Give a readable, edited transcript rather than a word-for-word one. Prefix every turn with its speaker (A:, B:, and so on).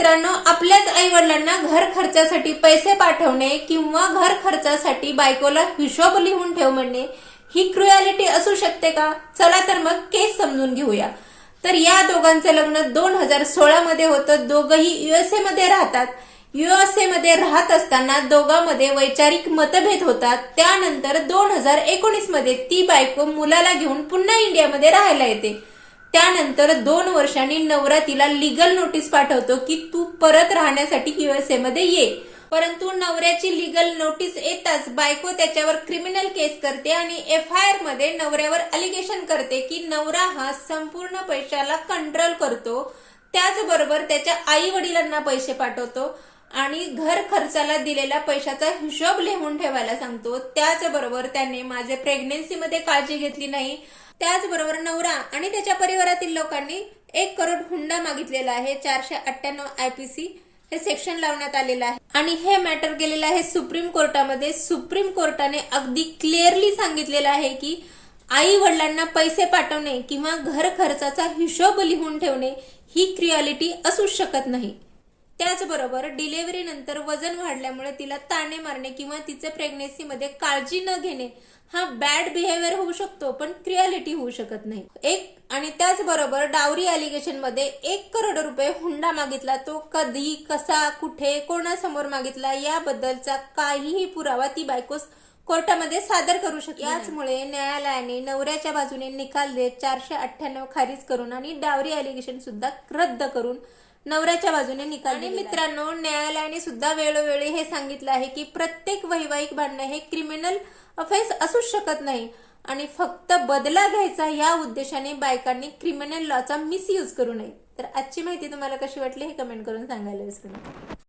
A: मित्रांनो, आपल्याच आई वडिलांना घर खर्चासाठी पैसे पाठवणे किंवा घर खर्चासाठी बायकोला हिशोब लिहून ठेव म्हणणे ही क्रुएलिटी असू शकते का? चला तर मग केस समजून घेऊया. तर या दोघांचे लग्न 2016 मध्ये होतं. दोघंही युएसए मध्ये राहतात. युएसए मध्ये राहत असताना दोघांमध्ये वैचारिक मतभेद होतात. त्यानंतर 2019 मध्ये ती बायको मुलाला घेऊन पुन्हा इंडियामध्ये राहायला येते. त्यानंतर 2 वर्षांनी नवरा तिला लीगल नोटीस पाठवतो की तू परत राहण्यासाठी युएसए मध्ये ये. परंतु नवऱ्याची लीगल नोटीस येताच बायको त्याच्यावर क्रिमिनल केस करते आणि FIR मध्ये नवऱ्यावर अलिगेशन करते की नवरा हा संपूर्ण पैशाला कंट्रोल करतो, त्याचबरोबर त्याच्या आई वडिलांना पैसे पाठवतो आणि घर खर्चाला दिलेल्या पैशाचा हिशोब लिहून ठेवायला सांगतो. त्याचबरोबर त्याने माझे प्रेग्नेन्सीमध्ये काळजी घेतली नाही. त्याचबरोबर नवरा आणि त्याच्या परिवारातील लोकांनी 1 करोड हुंडा मागितलेला आहे. 498 IPC हे सेक्शन लावण्यात आलेलं आहे आणि हे मॅटर गेलेलं आहे सुप्रीम कोर्टामध्ये. सुप्रीम कोर्टाने अगदी क्लिअरली सांगितलेलं आहे की आई वडिलांना पैसे पाठवणे किंवा घर खर्चाचा हिशोब लिहून ठेवणे ही क्रुएलिटी असू शकत नाही. त्याचबरोबर डिलिव्हरी नंतर वजन वाढल्यामुळे तिला ताणे मारणे किंवा तिचे प्रेग्नेन्सीमध्ये काळजी न घेणे हा बॅड बिहेवियर होऊ शकतो, पण क्रुएलिटी होऊ शकत नाही. आणि त्याचबरोबर डावरी अलिगेशन मध्ये 1 करोड रुपये हुंडा मागितला. तो कधी, कसा, कुठे, कोणासमोर मागितला याबद्दलचा काहीही पुरावा ती बायको कोर्टामध्ये सादर करू शकते. याचमुळे न्यायालयाने नवऱ्याच्या बाजूने निकाल देत 498 खारिज करून आणि डावरी अलिगेशन सुद्धा रद्द करून नवऱ्याच्या बाजूने निकाल. आणि मित्रांनो, न्यायालयाने सुद्धा वेळोवेळी हे सांगितलं आहे की प्रत्येक वैवाहिक भांडण हे क्रिमिनल ऑफेन्स असू शकत नाही आणि फक्त बदला घ्यायचा या उद्देशाने बायकांनी क्रिमिनल लॉचा मिसयूज करू नये. तर आजची माहिती तुम्हाला कशी वाटली हे कमेंट करून सांगायला विसरू नका.